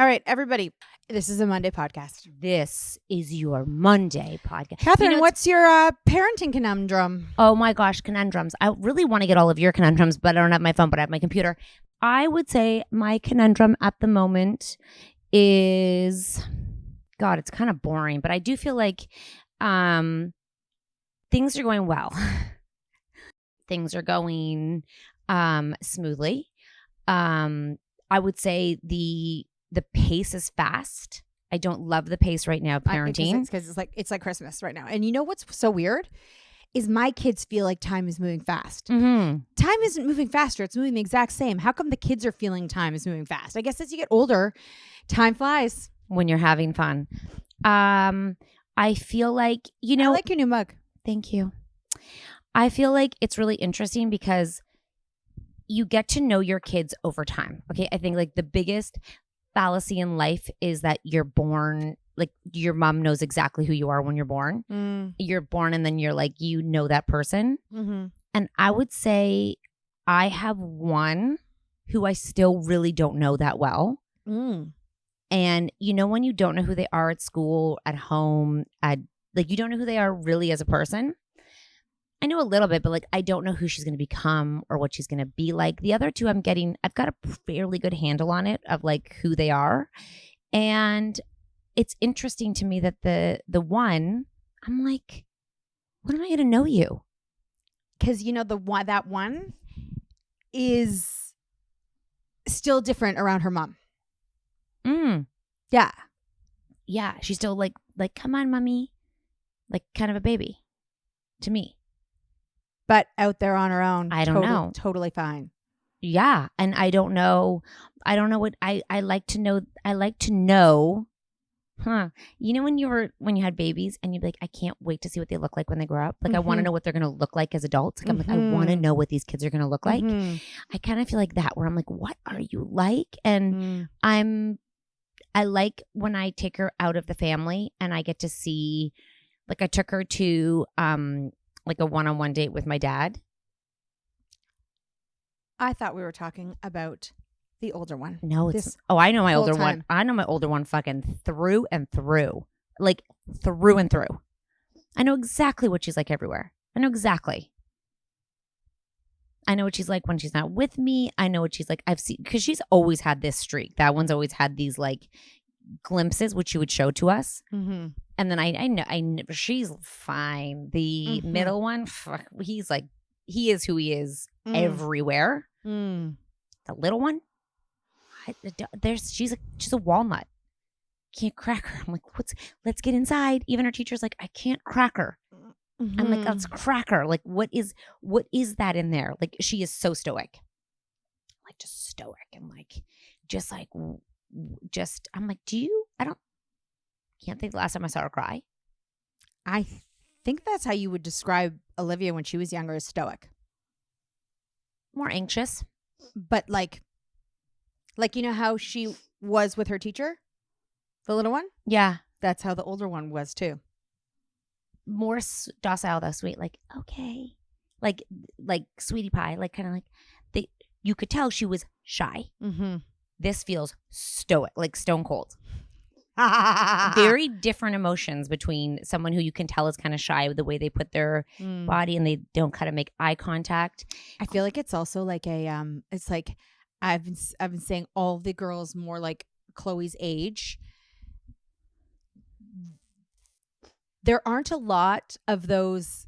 All right, everybody. This is a Monday podcast. This is your Monday podcast. Catherine, what's your parenting conundrum? Oh my gosh, conundrums. I really want to get all of your conundrums, but I don't have my phone, but I have my computer. I would say my conundrum at the moment is, God, it's kind of boring, but I do feel like things are going well. Things are going smoothly. I would say the pace is fast. I don't love the pace right now of parenting. Because it's like Christmas right now. And you know what's so weird? Is my kids feel like time is moving fast. Mm-hmm. Time isn't moving faster. It's moving the exact same. How come the kids are feeling time is moving fast? I guess as you get older, time flies. When you're having fun. I feel like, I like your new mug. Thank you. I feel like it's really interesting because you get to know your kids over time. Okay. I think like the biggest fallacy in life is that you're born, like your mom knows exactly who you are when you're born. You're born and then you're like, you know that person. Mm-hmm. And I would say I have one who I still really don't know that well. And you know when you don't know who they are at school, at home, you don't know who they are really as a person. I know a little bit, but like I don't know who she's going to become or what she's going to be like. The other two I've got a fairly good handle on it of like who they are. And it's interesting to me that the one, I'm like, when am I going to know you? Because you know that one is still different around her mom. Yeah. Yeah. She's still like, come on, mommy. Like kind of a baby to me. But out there on her own, I don't know. Totally fine. Yeah. And I don't know what I like to know. I like to know, you know, when you had babies and you'd be like, I can't wait to see what they look like when they grow up. Like, I want to know what they're going to look like as adults. Like, I'm like, I want to know what these kids are going to look like. I kind of feel like that where I'm like, what are you like? And I like when I take her out of the family and I get to see, like I took her to, like a one-on-one date with my dad. I thought we were talking about the older one. No, I know my older one. I know my older one fucking through and through. Like through and through. I know exactly what she's like everywhere. I know exactly. I know what she's like when she's not with me. I know what she's like. I've seen, because she's always had this streak. That one's always had these like glimpses, which she would show to us. Mm-hmm. And then I know she's fine. The middle one, he's like, he is who he is everywhere. The little one, she's a walnut. Can't crack her. I'm like, let's get inside. Even her teacher's like, I can't crack her. I'm like, let's crack her. Like, what is that in there? Like, she is so stoic. Like, just stoic. And like, I'm like, can't think the last time I saw her cry. I think that's how you would describe Olivia when she was younger, as stoic. More anxious. But like you know how she was with her teacher? The little one? Yeah. That's how the older one was too. More docile though, sweet. Like, okay. Like sweetie pie. Like kind of like, you could tell she was shy. Mm-hmm. This feels stoic, like stone cold. Very different emotions between someone who you can tell is kind of shy with the way they put their body and they don't kind of make eye contact. I feel like it's also like it's like I've been saying all the girls more like Chloe's age. There aren't a lot of those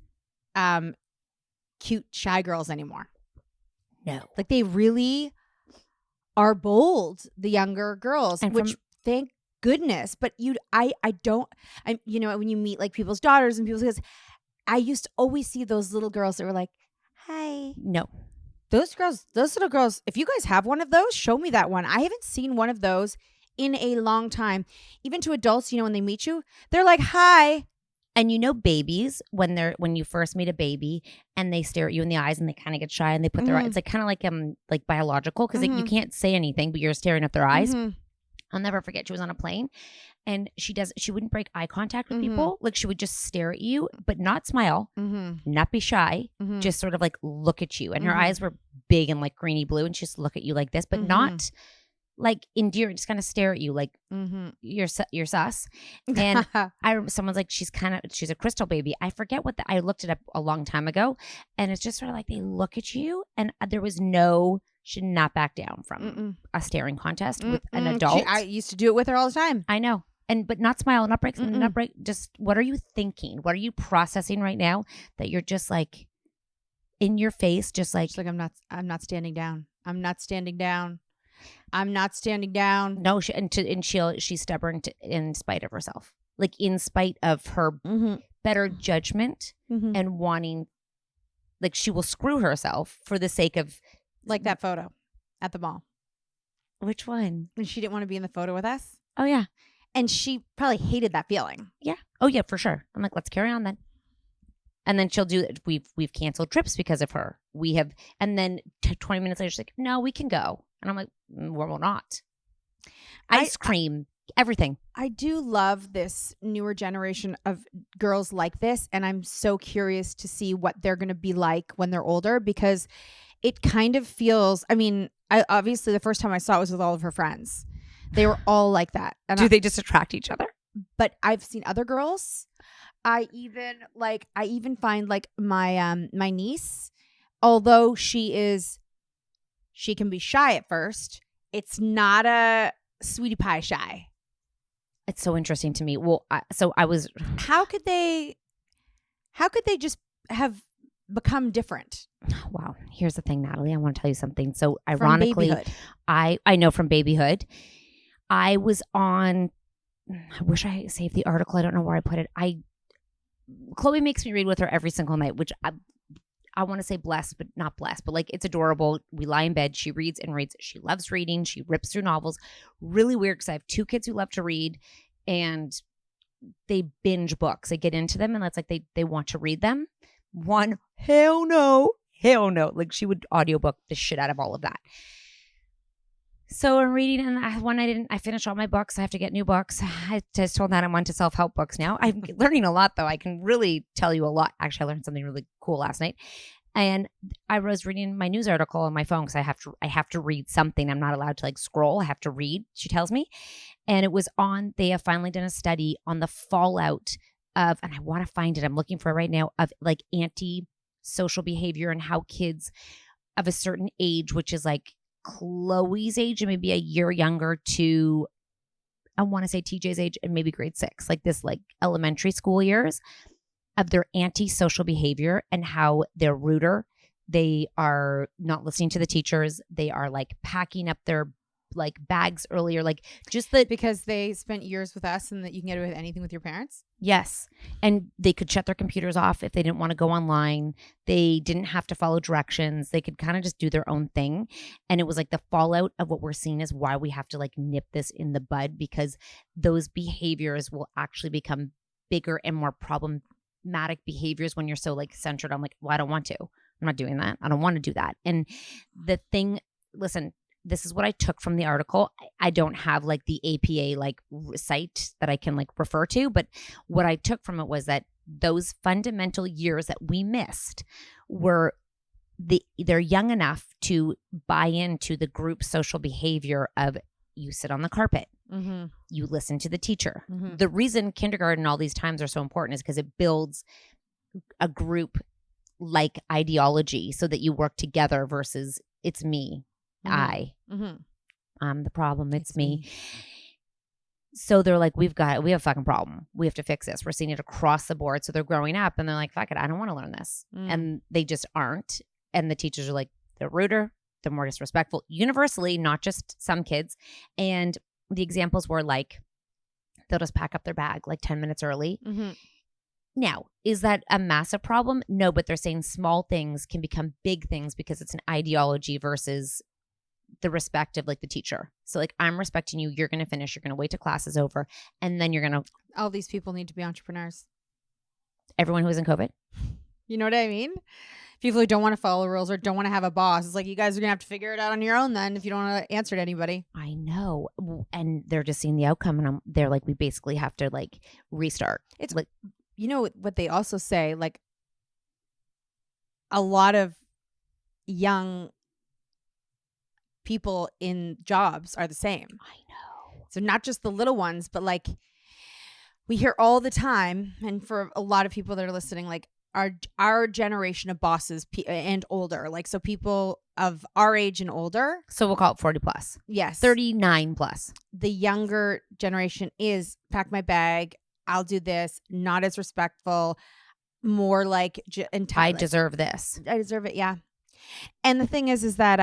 cute shy girls anymore. No. Like they really are bold, the younger girls, and which thank goodness. But you know, when you meet like people's daughters and people's kids, I used to always see those little girls that were like, hi. No. Those little girls, if you guys have one of those, show me that one. I haven't seen one of those in a long time. Even to adults, you know, when they meet you, they're like, hi. And you know, babies, when you first meet a baby and they stare at you in the eyes and they kind of get shy and they put their eyes, it's like kind of like biological because like, you can't say anything, but you're staring at their eyes. I'll never forget. She was on a plane and she wouldn't break eye contact with people. Like she would just stare at you, but not smile, not be shy, just sort of like look at you. And her eyes were big and like greeny blue and she'd just look at you like this, but not like endearing, just kind of stare at you like you're sus. And someone's like, she's a crystal baby. I forget I looked it up a long time ago, and it's just sort of like they look at you, and there was should not back down from a staring contest with an adult. I used to do it with her all the time. I know. But not smile, not break, just what are you thinking? What are you processing right now that you're just like in your face, just like I'm not standing down. I'm not standing down. I'm not standing down. No, she's stubborn in spite of herself, like in spite of her better judgment and wanting, like she will screw herself for the sake of, like that photo at the mall. Which one? And she didn't want to be in the photo with us. Oh yeah, and she probably hated that feeling. Yeah. Oh yeah, for sure. I'm like, let's carry on then. And then she'll do. We've canceled trips because of her. We have, and then 20 minutes later, she's like, no, we can go. And I'm like, we're not. Ice cream, everything. I do love this newer generation of girls like this. And I'm so curious to see what they're going to be like when they're older, because it kind of feels, I mean, obviously the first time I saw it was with all of her friends. They were all like that. And do they just attract each other? But I've seen other girls. I even find like my my niece, although she can be shy at first, it's not a sweetie pie shy. It's so interesting to me. Well, how could they just have become different? Wow. Here's the thing, Natalie. I want to tell you something. So ironically, I know from babyhood, I was on, I wish I saved the article. I don't know where I put it. Chloe makes me read with her every single night, which I want to say blessed, but not blessed, but like it's adorable. We lie in bed. She reads and reads. She loves reading. She rips through novels. Really weird because I have 2 kids who love to read, and they binge books. They get into them, and it's like they want to read them. One, hell no. Like she would audiobook the shit out of all of that. So I'm reading, and I finished all my books. I have to get new books. I just told that I'm on to self-help books now. I'm learning a lot, though. I can really tell you a lot. Actually, I learned something really cool last night. And I was reading my news article on my phone because I have to read something. I'm not allowed to like scroll. I have to read, she tells me. And it was they have finally done a study on the fallout of, and I want to find it, I'm looking for it right now, of like antisocial behavior and how kids of a certain age, which is like Chloe's age and maybe a year younger to, I want to say TJ's age and maybe grade 6, like this like elementary school years, of their antisocial behavior and how they're ruder. They are not listening to the teachers. They are like packing up their like bags earlier, like just because they spent years with us and that you can get away with anything with your parents. Yes. And they could shut their computers off if they didn't want to go online. They didn't have to follow directions. They could kind of just do their own thing. And it was like the fallout of what we're seeing is why we have to like nip this in the bud, because those behaviors will actually become bigger and more problematic behaviors when you're so like centered on like, well, I don't want to. I'm not doing that. I don't want to do that. And the thing, listen, this is what I took from the article. I don't have like the APA like site that I can like refer to, but what I took from it was that those fundamental years that we missed were they're young enough to buy into the group social behavior of you sit on the carpet, you listen to the teacher. The reason kindergarten all these times are so important is because it builds a group like ideology so that you work together versus it's me. I'm the problem. It's me. So they're like, we have a fucking problem. We have to fix this. We're seeing it across the board. So they're growing up and they're like, fuck it, I don't want to learn this. And they just aren't. And the teachers are like, they're ruder. They're more disrespectful universally, not just some kids. And the examples were like, they'll just pack up their bag like 10 minutes early. Now, is that a massive problem? No, but they're saying small things can become big things because it's an ideology versus the respect of like the teacher. So like, I'm respecting you. You're going to finish. You're going to wait till class is over. And then you're going to. All these people need to be entrepreneurs. Everyone who is in COVID. You know what I mean? People who don't want to follow rules or don't want to have a boss. It's like, you guys are going to have to figure it out on your own then if you don't want to answer to anybody. I know. And they're just seeing the outcome. And they're like, we basically have to like restart. It's like, you know what they also say, like a lot of young people in jobs are the same. I know. So not just the little ones, but like we hear all the time, and for a lot of people that are listening, like our generation of bosses and older, like so people of our age and older. So we'll call it 40 plus. Yes. 39 plus. The younger generation is pack my bag. I'll do this. Not as respectful. More like I deserve this. I deserve it. Yeah. And the thing is that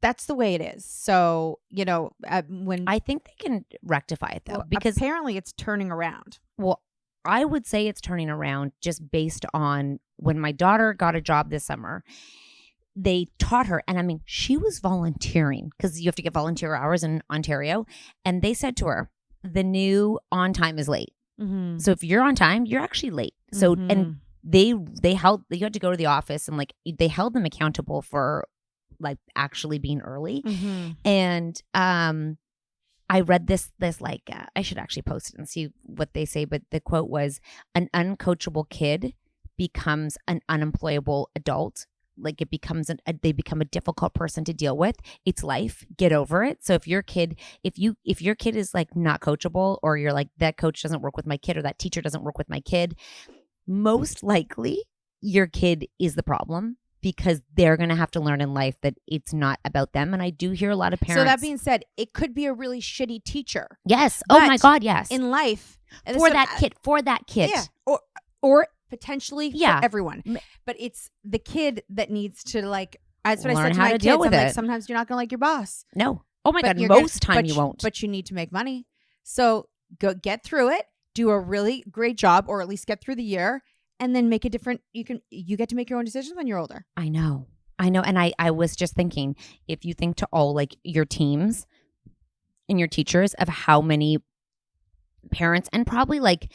that's the way it is. So, when I think they can rectify it though, because apparently it's turning around. Well, I would say it's turning around just based on when my daughter got a job this summer. They taught her, and I mean, she was volunteering because you have to get volunteer hours in Ontario. And they said to her, the new on time is late. Mm-hmm. So if you're on time, you're actually late. So, and you had to go to the office, and like they held them accountable for like actually being early. Mm-hmm. And I read this like I should actually post it and see what they say, but the quote was, an uncoachable kid becomes an unemployable adult. Like it becomes they become a difficult person to deal with. It's life. Get over it. So if your kid is like not coachable, or you're like, that coach doesn't work with my kid, or that teacher doesn't work with my kid, most likely your kid is the problem, because they're going to have to learn in life that it's not about them. And I do hear a lot of parents. So that being said, it could be a really shitty teacher. Yes. Oh my God. Yes. In life. For that kid. Yeah. Or potentially for everyone. But it's the kid that needs to like, that's what I said to my kids. I'm like, sometimes you're not going to like your boss. No. Oh my God. Most time you won't. But you need to make money. So go get through it. Do a really great job, or at least get through the year. And then make a different, you get to make your own decisions when you're older. I know. And I was just thinking, if you think to all like your teams and your teachers of how many parents, and probably like,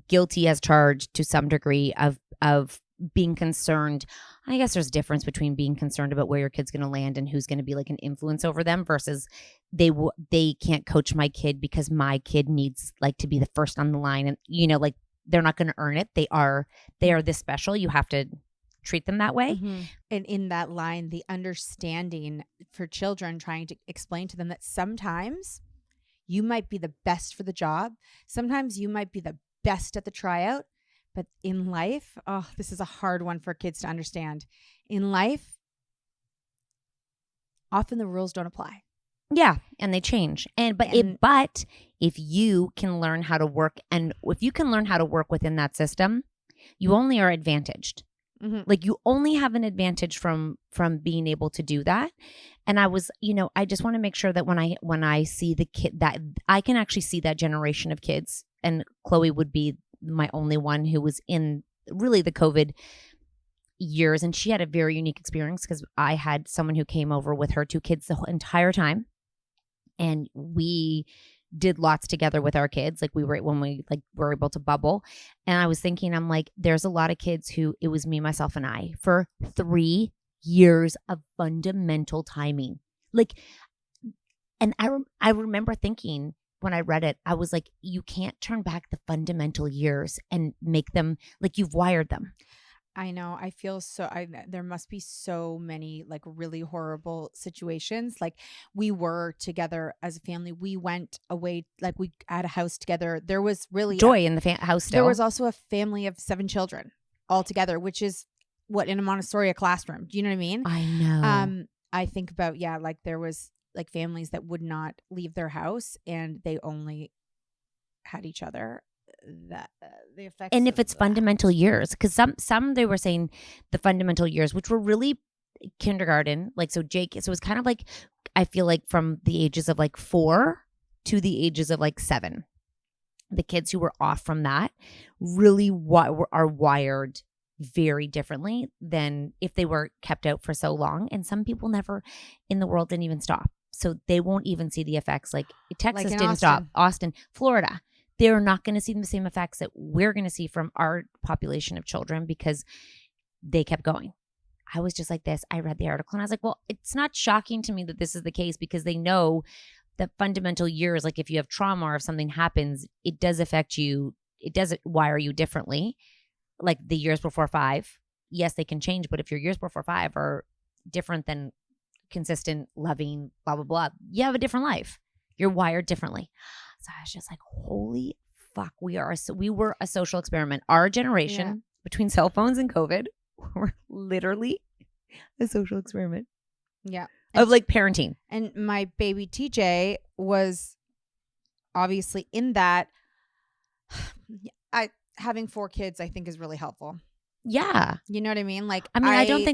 guilty as charged to some degree of being concerned. I guess there's a difference between being concerned about where your kid's going to land and who's going to be like an influence over them versus they can't coach my kid because my kid needs like to be the first on the line, and like, they're not going to earn it. They are this special. You have to treat them that way. Mm-hmm. And in that line, the understanding for children, trying to explain to them that sometimes you might be the best for the job. Sometimes you might be the best at the tryout. But in life, this is a hard one for kids to understand. In life, often the rules don't apply. Yeah, and they change. But if you can learn how to work, and if you can learn how to work within that system, you only are advantaged. Mm-hmm. Like you only have an advantage from being able to do that. And I was, I just want to make sure that when I see the kid, that I can actually see that generation of kids. And Chloe would be my only one who was in really the COVID years, and she had a very unique experience because I had someone who came over with her two kids the whole entire time. And we did lots together with our kids. Like when we were able to bubble. And I was thinking, I'm like, there's a lot of kids who it was me, myself, and I for 3 years of fundamental timing. Like, and I remember thinking when I read it, I was like, you can't turn back the fundamental years and make them like you've wired them. I know. I feel there must be so many like really horrible situations. Like we were together as a family. We went away, like we had a house together. There was really joy in the house still. There was also a family of 7 children all together, which is what in a Montessori classroom. Do you know what I mean? I know. I think about, like there was like families that would not leave their house and they only had each other. That the effects, and if it's fundamental years, because some they were saying the fundamental years, which were really kindergarten, like so Jake, so it was kind of like I feel like from the ages of like 4 to the ages of like 7, the kids who were off from that really are wired very differently than if they were kept out for so long. And some people never in the world didn't even stop, so they won't even see the effects. Like Texas didn't stop, Austin, Florida. They're not going to see the same effects that we're going to see from our population of children because they kept going. I was just like this. I read the article and I was like, well, it's not shocking to me that this is the case because they know that fundamental years, like if you have trauma or if something happens, it does affect you. It does wire you differently. Like the years before 5, yes, they can change. But if your years before 5 are different than consistent, loving, blah, blah, blah. You have a different life. You're wired differently. So I was just like, holy fuck, we were a social experiment. Our generation between cell phones and COVID were literally a social experiment. Yeah. Of like parenting. And my baby TJ was obviously in that. Having 4 kids, I think, is really helpful. Yeah. You know what I mean? Like, I mean, I don't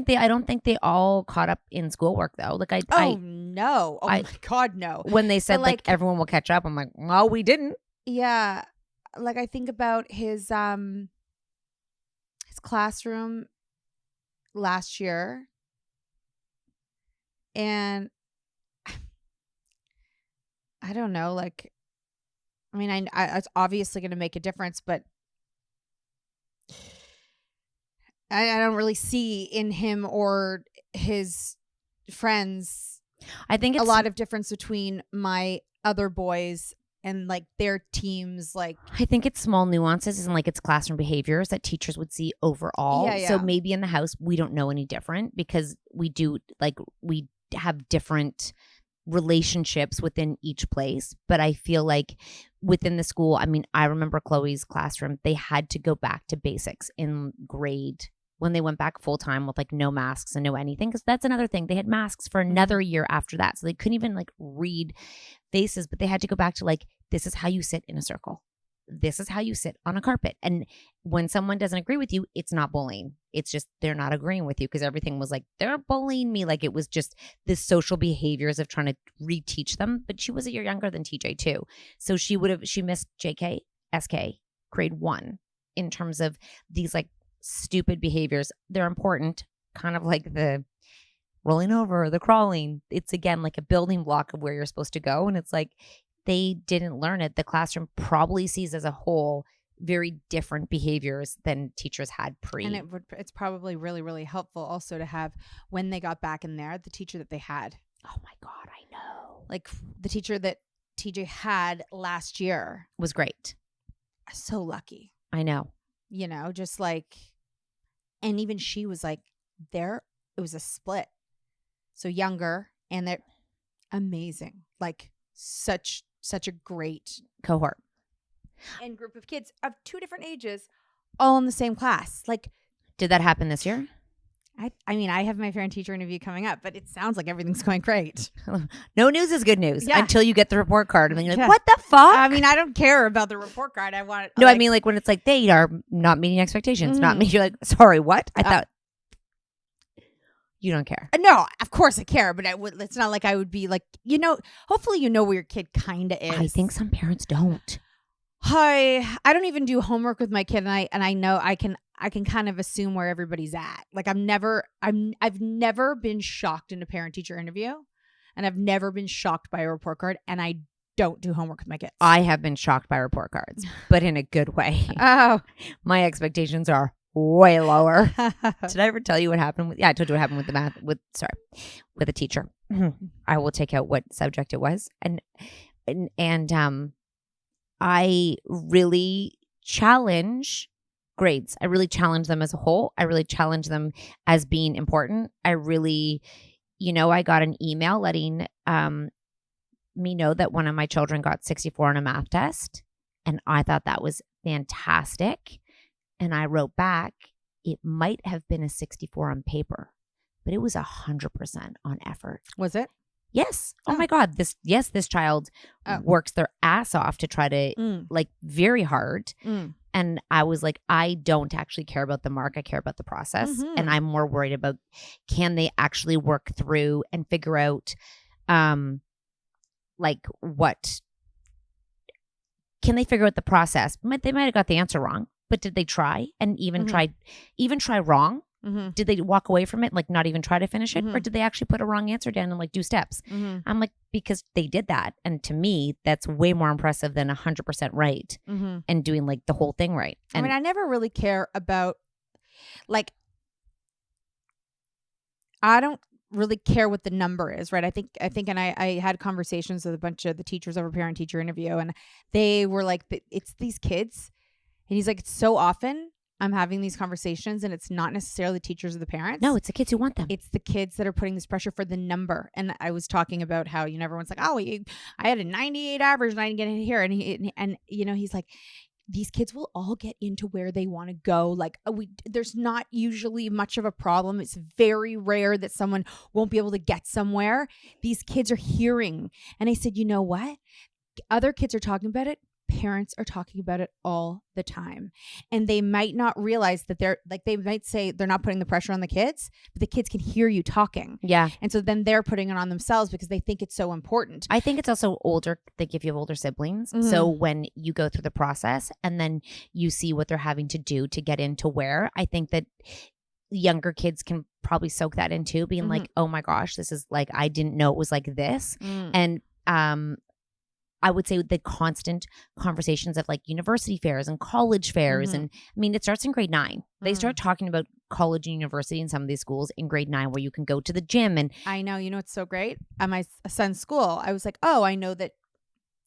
think they all caught up in schoolwork though. Like no. Oh my God, no. When they said like everyone will catch up, I'm like, well, we didn't. Yeah. Like I think about his classroom last year, and I don't know, like, I mean, I it's obviously going to make a difference, but I don't really see in him or his friends, I think it's a lot of difference between my other boys and like their teams. Like, I think it's small nuances and like it's classroom behaviors that teachers would see overall. Yeah. So maybe in the house we don't know any different because we have different relationships within each place. But I feel like within the school, I mean, I remember Chloe's classroom, they had to go back to basics in grade when they went back full time with like no masks and no anything. Because that's another thing. They had masks for another year after that. So they couldn't even like read faces, but they had to go back to like, this is how you sit in a circle. This is how you sit on a carpet. And when someone doesn't agree with you, it's not bullying. It's just they're not agreeing with you because everything was like, they're bullying me. Like it was just this social behaviors of trying to reteach them. But she was a year younger than TJ too. So she missed JK, SK, grade 1 in terms of these like stupid behaviors. They're important, kind of like the rolling over, the crawling. It's again like a building block of where you're supposed to go. And it's like they didn't learn it. The classroom probably sees as a whole very different behaviors than teachers had pre. And it's probably really, really helpful also to have, when they got back in there, the teacher that they had. Oh my God, I know. Like the teacher that TJ had last year was great. So lucky. I know. You know, just like, and even she was like, it was a split. So younger, and they're amazing. Like such a great cohort and group of kids of 2 different ages, all in the same class. Like, did that happen this year? I mean, I have my parent teacher interview coming up, but it sounds like everything's going great. No news is good news until you get the report card, and then you're like, what the fuck? I mean, I don't care about the report card. I want no. I mean, like when it's like they are not meeting expectations, not me. You're like, sorry, what? I thought. You don't care. No, of course I care, but it's not like I would be like, you know, hopefully you know where your kid kind of is. I think some parents don't. I don't even do homework with my kid, and I know I can kind of assume where everybody's at. Like I've never been shocked in a parent teacher interview, and I've never been shocked by a report card, and I don't do homework with my kids. I have been shocked by report cards, but in a good way. Oh, my expectations are way lower. Did I ever tell you what happened with? Yeah, I told you what happened with the math with a teacher. I will take out what subject it was, and I really challenge grades. I really challenge them as a whole. I really challenge them as being important. I really, I got an email letting me know that one of my children got 64 on a math test, and I thought that was fantastic. And I wrote back, it might have been a 64 on paper, but it was 100% on effort. Was it? Yes. Oh my God. This child works their ass off to try to like very hard. And I was like, I don't actually care about the mark. I care about the process. And I'm more worried about, can they actually work through and figure out like what, can they figure out the process? They might have got the answer wrong. But did they try and even try wrong? Did they walk away from it, like not even try to finish it? Or did they actually put a wrong answer down and like do steps? I'm like, because they did that. And to me, that's way more impressive than 100% right and doing like the whole thing right. And I mean, I never really care about, like, I don't really care what the number is, right? I think and I had conversations with a bunch of the teachers over parent teacher interview, and they were like, it's these kids. And he's like, it's so often I'm having these conversations, and it's not necessarily the teachers or the parents. No, it's the kids who want them. It's the kids that are putting this pressure for the number. And I was talking about how, everyone's like, oh, I had a 98 average and I didn't get in here. And he's like, these kids will all get into where they want to go. Like, there's not usually much of a problem. It's very rare that someone won't be able to get somewhere. These kids are hearing. And I said, you know what? Other kids are talking about it. Parents are talking about it all the time. And they might not realize that they might say they're not putting the pressure on the kids, but the kids can hear you talking. Yeah. And so then they're putting it on themselves because they think it's so important. I think it's also older, like if you have older siblings. Mm-hmm. So when you go through the process and then you see what they're having to do to get into where, I think that younger kids can probably soak that into being like, oh my gosh, this is like, I didn't know it was like this. And, I would say the constant conversations of like university fairs and college fairs. And I mean, it starts in grade 9. They start talking about college and university in some of these schools in grade 9 where you can go to the gym. And I know, it's so great. At my son's school, I was like, oh, I know that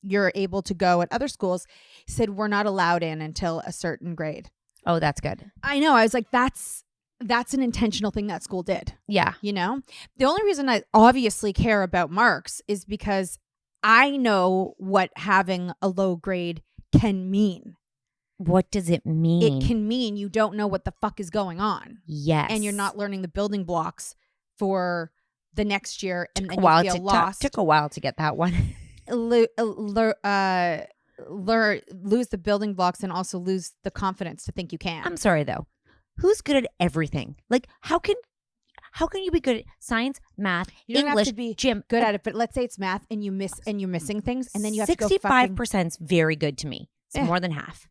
you're able to go at other schools. He said, we're not allowed in until a certain grade. Oh, that's good. I know. I was like, that's an intentional thing that school did. Yeah. The only reason I obviously care about marks is because I know what having a low grade can mean. What does it mean? It can mean you don't know what the fuck is going on. Yes. And you're not learning the building blocks for the next year. And then you feel lost. Took a while to get that one. Lose the building blocks and also lose the confidence to think you can. I'm sorry, though. Who's good at everything? Like, how can you be good at science, math, you don't English, have to be gym, good at it? But let's say it's math and you're missing things, and then you have to go 65% is very good to me. It's more than half.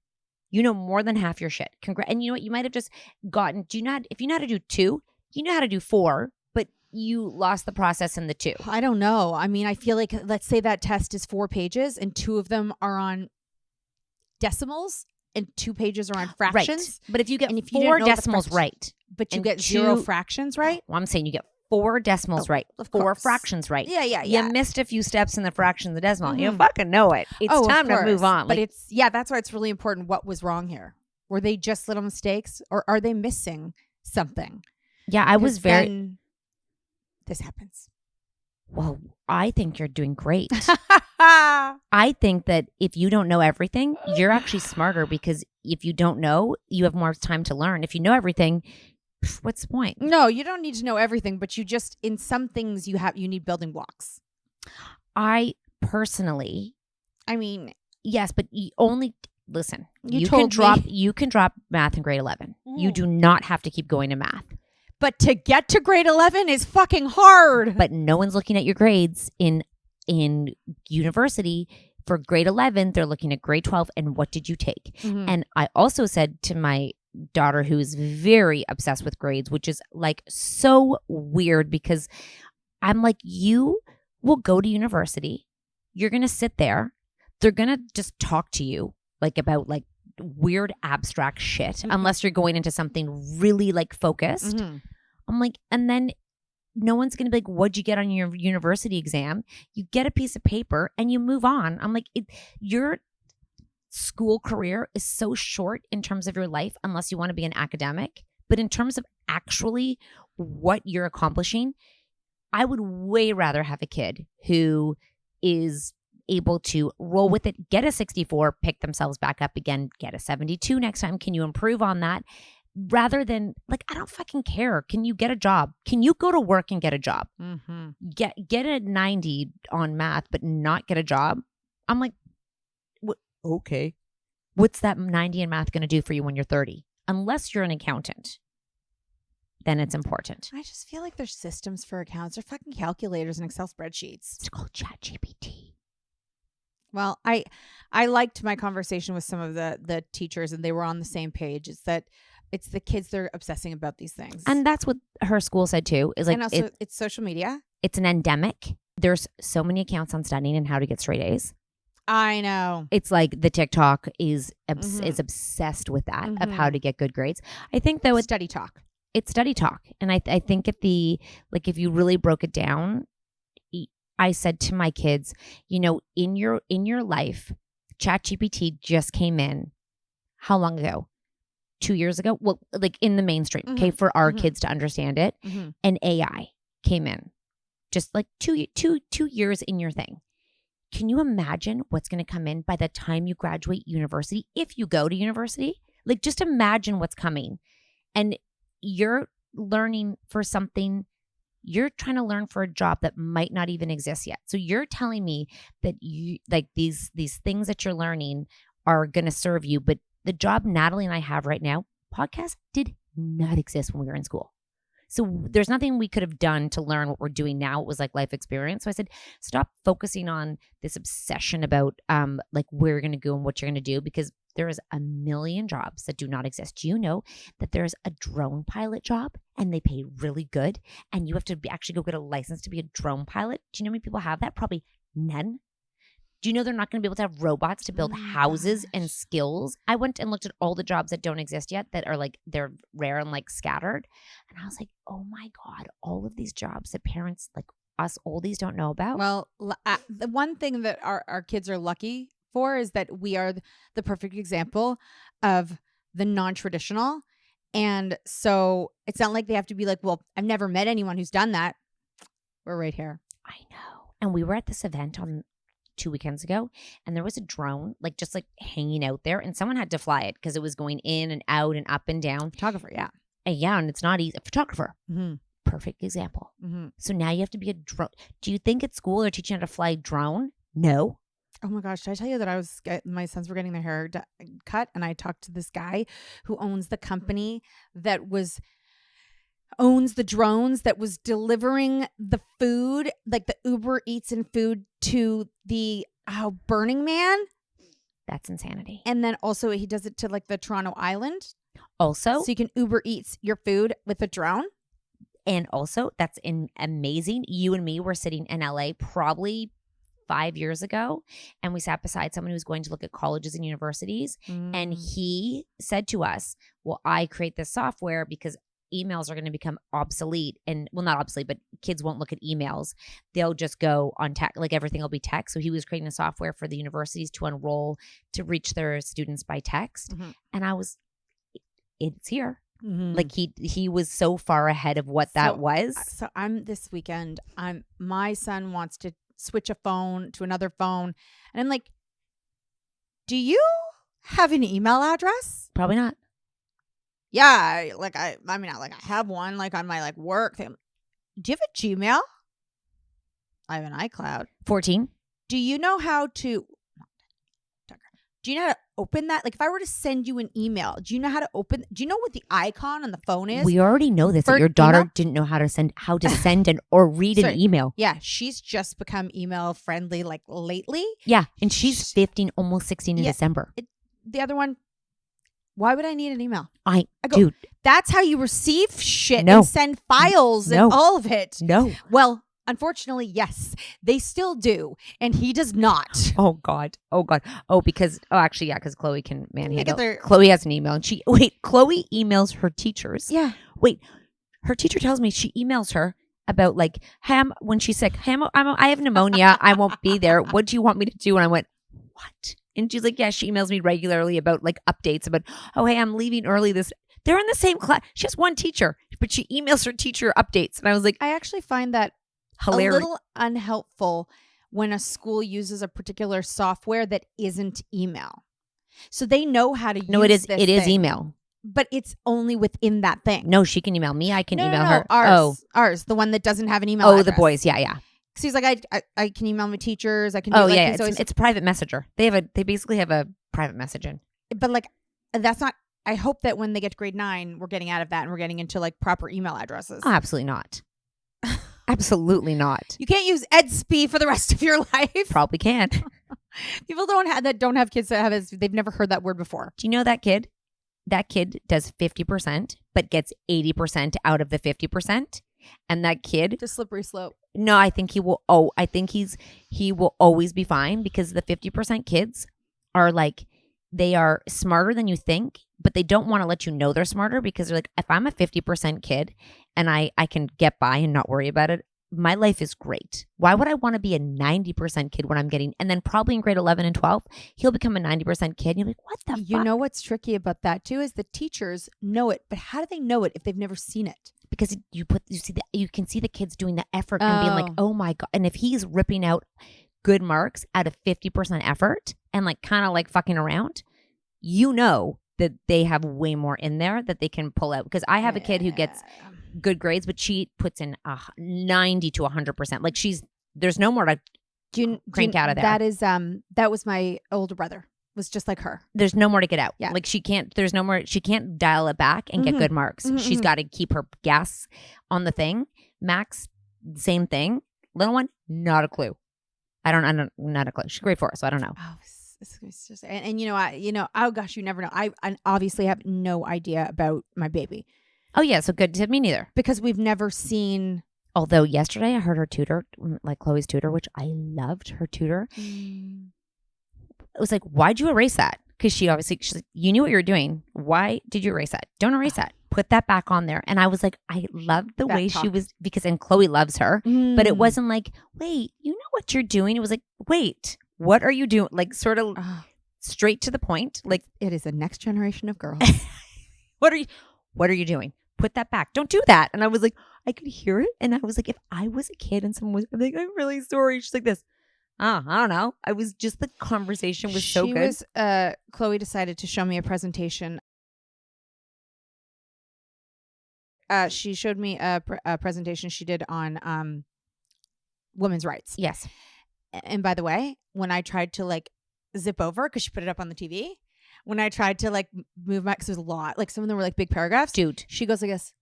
You know more than half your shit. And you know what? You might have just gotten. If you know how to do 2, you know how to do 4, but you lost the process in the 2. I don't know. I mean, I feel like, let's say that test is 4 pages and 2 of them are on decimals and 2 pages are on fractions. Right. But if you get 4 decimals right, but you get 0 fractions right? Well, I'm saying you get 4 decimals right, 4 fractions right. Yeah. You missed a few steps in the fraction of the decimal. You fucking know it. It's time to move on. But that's why it's really important what was wrong here. Were they just little mistakes or are they missing something? Yeah, I was very... This happens. Well, I think you're doing great. I think that if you don't know everything, you're actually smarter because if you don't know, you have more time to learn. If you know everything, what's the point? No, you don't need to know everything, but you just, in some things you need building blocks. I personally, I mean, yes, but you only listen. You can drop math in grade 11. You do not have to keep going to math. But to get to grade 11 is fucking hard. But no one's looking at your grades in university. For grade 11, they're looking at grade 12 and what did you take? And I also said to my daughter, who's very obsessed with grades, which is like so weird because I'm like, you will go to university. You're going to sit there. They're going to just talk to you like about like weird abstract shit unless you're going into something really like focused. I'm like, and then no one's going to be like, what'd you get on your university exam? You get a piece of paper and you move on. I'm like, your school career is so short in terms of your life unless you want to be an academic. But in terms of actually what you're accomplishing, I would way rather have a kid who is able to roll with it, get a 64, pick themselves back up again, get a 72 next time. Can you improve on that? Rather than like, I don't fucking care. Can you get a job? Can you go to work and get a job? Get a 90 on math, but not get a job? I'm like, okay. What's that 90 in math going to do for you when you're 30? Unless you're an accountant, then it's important. I just feel like there's systems for accounts. They're fucking calculators and Excel spreadsheets. It's called ChatGPT. Well, I liked my conversation with some of the teachers, and they were on the same page. It's that it's the kids that are obsessing about these things. And that's what her school said too. Is like, and also it's social media. It's an endemic. There's so many accounts on studying and how to get straight A's. I know. It's like the TikTok is obsessed with that of how to get good grades. I think though it's study talk. It's study talk. And I think if you really broke it down, I said to my kids, you know, in your life, ChatGPT just came in. How long ago? 2 years ago, well, like in the mainstream, okay, for our kids to understand it, and AI came in just like two years in your thing. Can you imagine what's going to come in by the time you graduate university, if you go to university? Like, just imagine what's coming. And you're learning for something, you're trying to learn for a job that might not even exist yet. So you're telling me that you like these things that you're learning are going to serve you. But the job Natalie and I have right now, podcast, did not exist when we were in school. So there's nothing we could have done to learn what we're doing now. It was like life experience. So I said, stop focusing on this obsession about like where you're going to go and what you're going to do, because there is a million jobs that do not exist. Do you know that there's a drone pilot job and they pay really good, and you have to actually go get a license to be a drone pilot? Do you know how many people have that? Probably none. Do you know they're not going to be able to have robots to build houses and skills? I went and looked at all the jobs that don't exist yet that are like, they're rare and like scattered. And I was like, oh my God, all of these jobs that parents like us oldies don't know about. Well, the one thing that our kids are lucky for is that we are the perfect example of the non-traditional. And so it's not like they have to be like, well, I've never met anyone who's done that. We're right here. I know. And we were at this event on 2 weekends ago, and there was a drone like just like hanging out there, and someone had to fly it because it was going in and out and up and down. Photographer, yeah. And it's not easy. A photographer. Perfect example. So now you have to be a drone. Do you think at school they're teaching how to fly drone? No. Oh my gosh, did I tell you that my sons were getting their hair cut, and I talked to this guy who owns the company that owns the drones that was delivering the food, like the Uber Eats and food to the Burning Man. That's insanity. And then also he does it to like the Toronto Island. Also, so you can Uber Eats your food with a drone. And also, that's amazing. You and me were sitting in LA probably 5 years ago, and we sat beside someone who was going to look at colleges and universities. And he said to us, well, I create this software because emails are going to become obsolete, and well, not obsolete, but kids won't look at emails. They'll just go on tech, like everything will be text. So he was creating a software for the universities to enroll, to reach their students by text. And I was, it's here. Like he was so far ahead of what that was. So this weekend, my son wants to switch a phone to another phone. And I'm like, do you have an email address? Probably not. Yeah, I have one like on my like work thing. Do you have a Gmail? I have an iCloud. 14. Do you know how to open that? Like if I were to send you an email, do you know what the icon on the phone is? We already know this, that your daughter didn't know how to send or read an email. Yeah, she's just become email friendly like lately. Yeah, and she's 15, almost 16 in December. The other one, why would I need an email? Dude, that's how you receive shit and send files and all of it. No. Well, unfortunately, yes, they still do, and he does not. Oh God. Because Chloe can manhandle. Chloe has an email, and Chloe emails her teachers. Yeah. Her teacher tells me she emails her about like, when she's sick, I have pneumonia, I won't be there. What do you want me to do? And I went, what? And she's like, yeah, she emails me regularly about like updates about, oh, hey, I'm leaving early they're in the same class. She has one teacher, but she emails her teacher updates. And I was like, I actually find that hilarious. A little unhelpful when a school uses a particular software that isn't email. So they know how to use this it is email. But it's only within that thing. No, she can email me. I can email her. Ours, the one that doesn't have an email address. The boys. Yeah. So he's like, I can email my teachers. I can do it's a private messenger. They basically have a private messaging. But like, that's not, I hope that when they get to grade 9, we're getting out of that and we're getting into like proper email addresses. Oh, absolutely not. Absolutely not. You can't use EdSP for the rest of your life. Probably can't. People don't have kids that have they've never heard that word before. Do you know that kid? That kid does 50%, but gets 80% out of the 50%. And that kid, the slippery slope. No, I think he will. I think he will always be fine, because the 50% kids are like, they are smarter than you think, but they don't want to let you know they're smarter, because they're like, if I'm a 50% kid and I can get by and not worry about it, my life is great. Why would I want to be a 90% kid when I'm getting, and then probably in grade 11 and 12, he'll become a 90% kid. And you're like, what the fuck? You know what's tricky about that too is the teachers know it, but how do they know it if they've never seen it? Because you can see the kids doing the effort and being like, oh my God. And if he's ripping out good marks out of 50% effort and like kind of like fucking around, you know that they have way more in there that they can pull out. Because I have a kid who gets good grades, but she puts in 90 to 100%. Like there's no more to crank out of there. That was my older brother. Was just like her. There's no more to get out. Yeah. Like she can't dial it back and get good marks. She's got to keep her gas on the thing. Max, same thing. Little one, not a clue. Not a clue. She's grade 4, so I don't know. Oh, it's just, and oh gosh, you never know. I obviously have no idea about my baby. Oh yeah, so good. Me neither. Because we've never seen. Although yesterday I heard her tutor, like Chloe's tutor, which I loved her tutor. It was like, why'd you erase that? Because she's like, you knew what you were doing. Why did you erase that? Don't erase that. Put that back on there. And I was like, I loved the way she was, and Chloe loves her, but it wasn't like, wait, you know what you're doing? It was like, wait, what are you doing? Like sort of straight to the point. Like it is a next generation of girls. What are you doing? Put that back. Don't do that. And I was like, I could hear it. And I was like, if I was a kid and someone was like, I'm really sorry. She's like this. I don't know. I was just, the conversation was so good. Chloe decided to show me a presentation. She showed me a presentation she did on women's rights. Yes. And by the way, when I tried to like zip over, because she put it up on the TV, when I tried to like move back, because there was a lot, like some of them were like big paragraphs. Dude. She goes like this.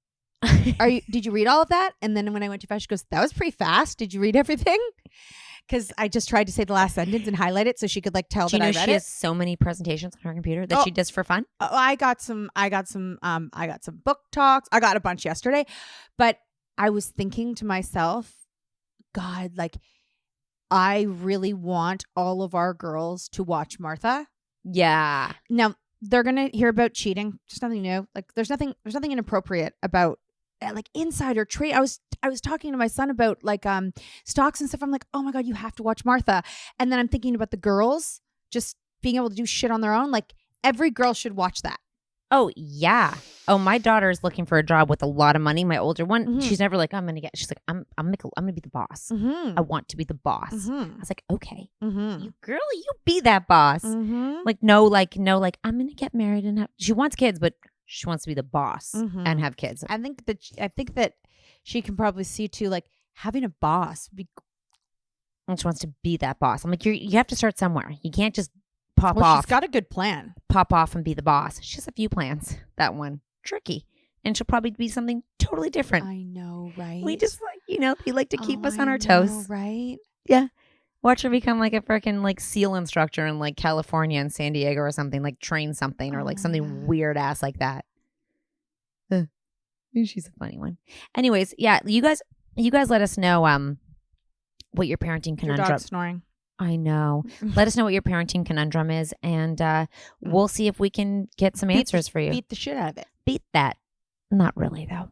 Did you read all of that? And then when I went too fast, she goes, that was pretty fast. Did you read everything? Because I just tried to say the last sentence and highlight it so she could like tell that I read it. She has so many presentations on her computer that she does for fun. Oh, I got some book talks. I got a bunch yesterday, but I was thinking to myself, God, like I really want all of our girls to watch Martha. Yeah. Now they're gonna hear about cheating. Just nothing new. Like there's nothing inappropriate about like insider trade. I was talking to my son about like stocks and stuff. I'm like, oh my God, you have to watch Martha. And then I'm thinking about the girls just being able to do shit on their own. Like every girl should watch that. Oh yeah. Oh, my daughter's looking for a job with a lot of money. My older one, she's never like, she's like, I'm gonna be the boss. I want to be the boss. I was like, okay, you girl, you be that boss. Like no, I'm gonna get married and have. She wants kids, but she wants to be the boss and have kids. I think that she can probably see too, like having a boss. And she wants to be that boss. I'm like, you have to start somewhere. You can't just pop off. She's got a good plan. Pop off and be the boss. She has a few plans. That one tricky, and she'll probably be something totally different. I know, right? We just like they like to keep us on our toes, right? Yeah. Watch her become like a freaking like SEAL instructor in like California and San Diego or something, like train something or like something weird ass like that. She's a funny one. Anyways, yeah, you guys let us know what your parenting conundrum. Your dog's snoring. I know. Let us know what your parenting conundrum is, and we'll see if we can get some answers for you. Beat the shit out of it. Beat that. Not really though.